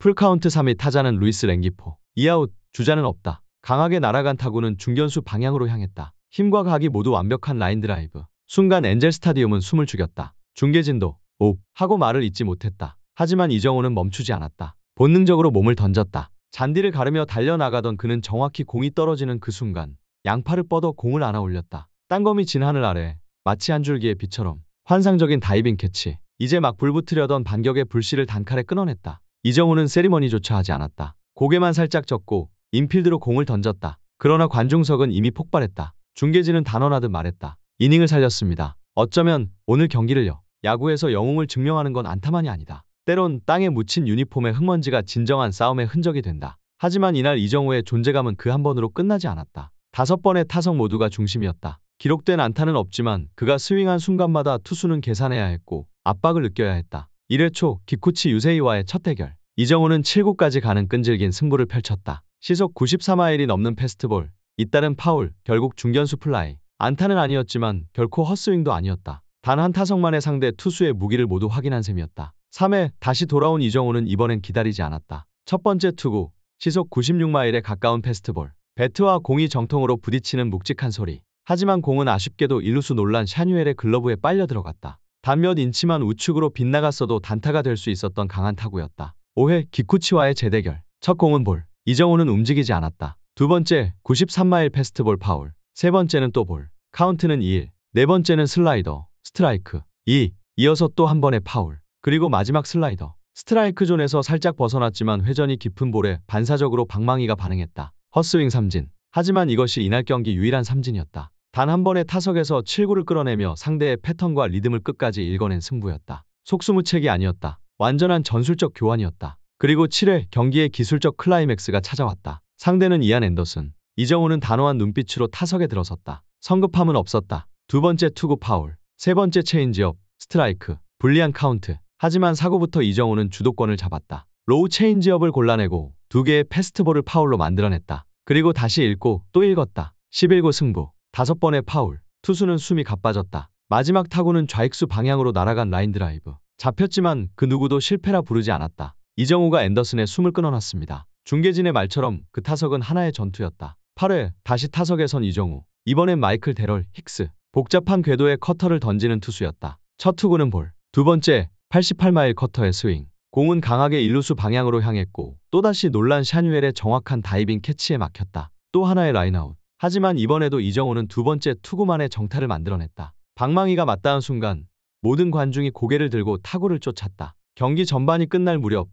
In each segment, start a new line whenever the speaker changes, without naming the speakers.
풀카운트 3위 타자는 루이스 랭기포. 2아웃, 주자는 없다. 강하게 날아간 타구는 중견수 방향으로 향했다. 힘과 각이 모두 완벽한 라인 드라이브. 순간 엔젤 스타디움은 숨을 죽였다. 중계진도 오 하고 말을 잇지 못했다. 하지만 이정우는 멈추지 않았다. 본능적으로 몸을 던졌다. 잔디를 가르며 달려나가던 그는 정확히 공이 떨어지는 그 순간 양팔을 뻗어 공을 안아 올렸다. 땅거미 진 하늘 아래 마치 한 줄기의 빛처럼 환상적인 다이빙 캐치. 이제 막 불붙으려던 반격의 불씨를 단칼에 끊어냈다. 이정우는 세리머니조차 하지 않았다. 고개만 살짝 젓고 인필드로 공을 던졌다. 그러나 관중석은 이미 폭발했다. 중계진은 단언하듯 말했다. 이닝을 살렸습니다. 어쩌면 오늘 경기를요. 야구에서 영웅을 증명하는 건 안타만이 아니다. 때론 땅에 묻힌 유니폼의 흙먼지가 진정한 싸움의 흔적이 된다. 하지만 이날 이정우의 존재감은 그 한 번으로 끝나지 않았다. 5번의 타석 모두가 중심이었다. 기록된 안타는 없지만 그가 스윙한 순간마다 투수는 계산해야 했고 압박을 느껴야 했다. 1회 초 기쿠치 유세이와의 첫 대결. 이정우는 7구까지 가는 끈질긴 승부를 펼쳤다. 시속 94마일이 넘는 패스트볼, 잇따른 파울, 결국 중견수 플라이. 안타는 아니었지만 결코 헛스윙도 아니었다. 단 한 타석만에 상대 투수의 무기를 모두 확인한 셈이었다. 3회 다시 돌아온 이정우는 이번엔 기다리지 않았다. 첫 번째 투구, 시속 96마일에 가까운 패스트볼. 배트와 공이 정통으로 부딪히는 묵직한 소리. 하지만 공은 아쉽게도 일루수 놀란 샤뉴엘의 글러브에 빨려 들어갔다. 단 몇 인치만 우측으로 빗나갔어도 단타가 될 수 있었던 강한 타구였다. 5회 기쿠치와의 재대결. 첫 공은 볼. 이정우는 움직이지 않았다. 두 번째 93마일 패스트볼 파울. 세 번째는 또 볼. 카운트는 2일. 네 번째는 슬라이더. 스트라이크. 2. 이어서 또 한 번의 파울. 그리고 마지막 슬라이더. 스트라이크 존에서 살짝 벗어났지만 회전이 깊은 볼에 반사적으로 방망이가 반응했다. 헛스윙 삼진. 하지만 이것이 이날 경기 유일한 삼진이었다. 단 한 번의 타석에서 7구를 끌어내며 상대의 패턴과 리듬을 끝까지 읽어낸 승부였다. 속수무책이 아니었다. 완전한 전술적 교환이었다. 그리고 7회 경기의 기술적 클라이맥스가 찾아왔다. 상대는 이안 앤더슨. 이정우는 단호한 눈빛으로 타석에 들어섰다. 성급함은 없었다. 두 번째 투구 파울. 세 번째 체인지업, 스트라이크, 불리한 카운트. 하지만 사구부터 이정우는 주도권을 잡았다. 로우 체인지업을 골라내고 두 개의 패스트볼을 파울로 만들어냈다. 그리고 다시 읽고 또 읽었다. 11구 승부, 5번의 파울. 투수는 숨이 가빠졌다. 마지막 타구는 좌익수 방향으로 날아간 라인 드라이브. 잡혔지만 그 누구도 실패라 부르지 않았다. 이정우가 앤더슨의 숨을 끊어놨습니다. 중계진의 말처럼 그 타석은 하나의 전투였다. 8회 다시 타석에 선 이정우. 이번엔 마이클 데럴 힉스. 복잡한 궤도의 커터를 던지는 투수였다. 첫 투구는 볼. 두 번째 88마일 커터의 스윙. 공은 강하게 일루수 방향으로 향했고 또다시 놀란 샤뉴엘의 정확한 다이빙 캐치에 막혔다. 또 하나의 라인아웃. 하지만 이번에도 이정우는 두 번째 투구만의 정타를 만들어냈다. 방망이가 맞닿은 순간 모든 관중이 고개를 들고 타구를 쫓았다. 경기 전반이 끝날 무렵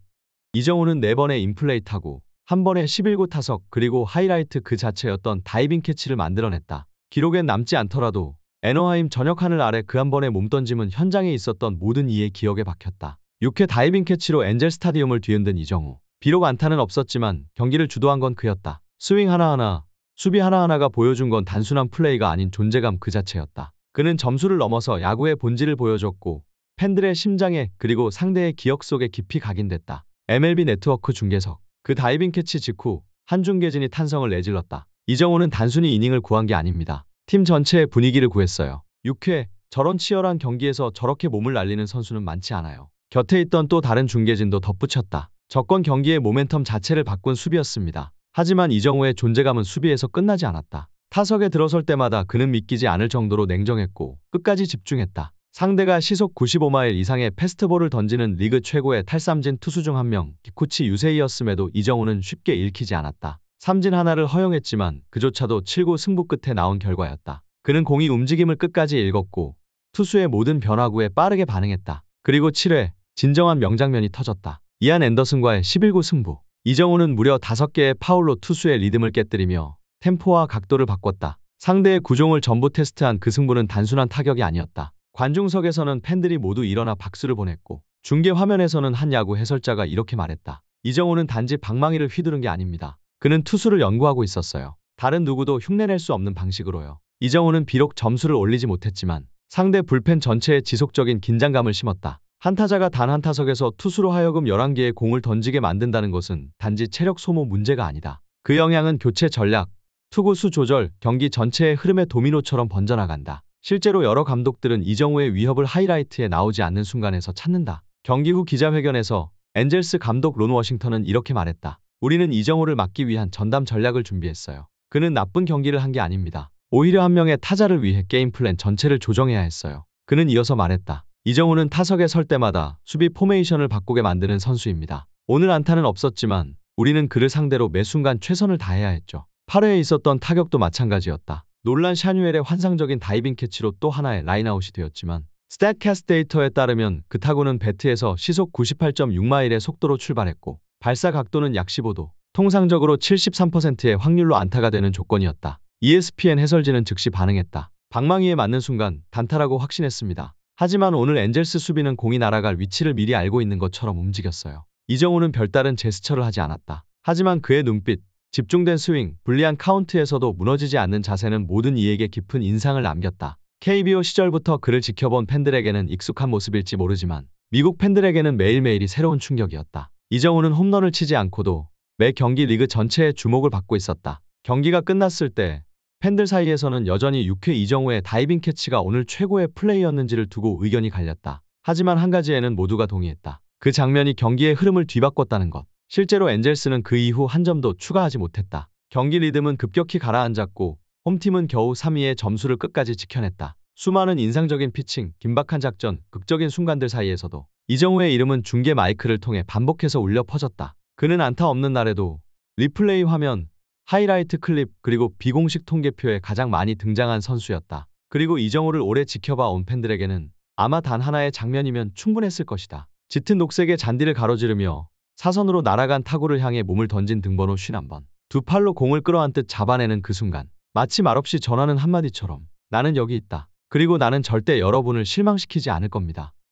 이정우는 4번의 인플레이 타구, 한 번의 11구 타석 그리고 하이라이트 그 자체였던 다이빙 캐치를 만들어냈다. 기록엔 남지 않더라도 애너하임 저녁 하늘 아래 그 한 번의 몸던짐은 현장에 있었던 모든 이의 기억에 박혔다. 6회 다이빙 캐치로 엔젤 스타디움을 뒤흔든 이정우. 비록 안타는 없었지만 경기를 주도한 건 그였다. 스윙 하나하나, 수비 하나하나가 보여준 건 단순한 플레이가 아닌 존재감 그 자체였다. 그는 점수를 넘어서 야구의 본질을 보여줬고 팬들의 심장에 그리고 상대의 기억 속에 깊이 각인됐다. MLB 네트워크 중계석. 그 다이빙 캐치 직후 한 중계진이 탄성을 내질렀다. 이정우는 단순히 이닝을 구한 게 아닙니다. 팀 전체의 분위기를 구했어요. 6회 저런 치열한 경기에서 저렇게 몸을 날리는 선수는 많지 않아요. 곁에 있던 또 다른 중계진도 덧붙였다. 저건 경기의 모멘텀 자체를 바꾼 수비였습니다. 하지만 이정우의 존재감은 수비에서 끝나지 않았다. 타석에 들어설 때마다 그는 믿기지 않을 정도로 냉정했고 끝까지 집중했다. 상대가 시속 95마일 이상의 패스트볼을 던지는 리그 최고의 탈삼진 투수 중 한 명, 기쿠치 유세이였음에도 이정우는 쉽게 읽히지 않았다. 삼진 하나를 허용했지만 그조차도 7구 승부 끝에 나온 결과였다. 그는 공이 움직임을 끝까지 읽었고 투수의 모든 변화구에 빠르게 반응했다. 그리고 7회 진정한 명장면이 터졌다. 이안 앤더슨과의 11구 승부. 이정우는 무려 5개의 파울로 투수의 리듬을 깨뜨리며 템포와 각도를 바꿨다. 상대의 구종을 전부 테스트한 그 승부는 단순한 타격이 아니었다. 관중석에서는 팬들이 모두 일어나 박수를 보냈고 중계 화면에서는 한 야구 해설자가 이렇게 말했다. 이정우는 단지 방망이를 휘두른 게 아닙니다. 그는 투수를 연구하고 있었어요. 다른 누구도 흉내낼 수 없는 방식으로요. 이정우는 비록 점수를 올리지 못했지만 상대 불펜 전체에 지속적인 긴장감을 심었다. 한 타자가 단 한 타석에서 투수로 하여금 11개의 공을 던지게 만든다는 것은 단지 체력 소모 문제가 아니다. 그 영향은 교체 전략, 투구수 조절, 경기 전체의 흐름의 도미노처럼 번져나간다. 실제로 여러 감독들은 이정우의 위협을 하이라이트에 나오지 않는 순간에서 찾는다. 경기 후 기자회견에서 엔젤스 감독 론 워싱턴은 이렇게 말했다. 우리는 이정우를 막기 위한 전담 전략을 준비했어요. 그는 나쁜 경기를 한 게 아닙니다. 오히려 한 명의 타자를 위해 게임 플랜 전체를 조정해야 했어요. 그는 이어서 말했다. 이정우는 타석에 설 때마다 수비 포메이션을 바꾸게 만드는 선수입니다. 오늘 안타는 없었지만 우리는 그를 상대로 매 순간 최선을 다해야 했죠. 8회에 있었던 타격도 마찬가지였다. 놀란 샤뉴엘의 환상적인 다이빙 캐치로 또 하나의 라인아웃이 되었지만 스탯캐스트 데이터에 따르면 그 타구는 배트에서 시속 98.6마일의 속도로 출발했고 발사 각도는 약 15도, 통상적으로 73%의 확률로 안타가 되는 조건이었다. ESPN 해설진은 즉시 반응했다. 방망이에 맞는 순간 단타라고 확신했습니다. 하지만 오늘 엔젤스 수비는 공이 날아갈 위치를 미리 알고 있는 것처럼 움직였어요. 이정우는 별다른 제스처를 하지 않았다. 하지만 그의 눈빛, 집중된 스윙, 불리한 카운트에서도 무너지지 않는 자세는 모든 이에게 깊은 인상을 남겼다. KBO 시절부터 그를 지켜본 팬들에게는 익숙한 모습일지 모르지만 미국 팬들에게는 매일매일이 새로운 충격이었다. 이정우는 홈런을 치지 않고도 매 경기 리그 전체의 주목을 받고 있었다. 경기가 끝났을 때 팬들 사이에서는 여전히 6회 이정우의 다이빙 캐치가 오늘 최고의 플레이였는지를 두고 의견이 갈렸다. 하지만 한 가지에는 모두가 동의했다. 그 장면이 경기의 흐름을 뒤바꿨다는 것. 실제로 엔젤스는 그 이후 한 점도 추가하지 못했다. 경기 리듬은 급격히 가라앉았고 홈팀은 겨우 3위의 점수를 끝까지 지켜냈다. 수많은 인상적인 피칭, 긴박한 작전, 극적인 순간들 사이에서도 이정우의 이름은 중계 마이크를 통해 반복해서 울려 퍼졌다. 그는 안타 없는 날에도 리플레이 화면, 하이라이트 클립 그리고 비공식 통계표에 가장 많이 등장한 선수였다. 그리고 이정우를 오래 지켜봐 온 팬들에게는 아마 단 하나의 장면이면 충분했을 것이다. 짙은 녹색의 잔디를 가로지르며 사선으로 날아간 타구를 향해 몸을 던진 등번호 51번. 두 팔로 공을 끌어안듯 잡아내는 그 순간. 마치 말없이 전하는 한마디처럼 나는 여기 있다. 그리고 나는 절대 여러분을 실망시키지 않을 겁니다.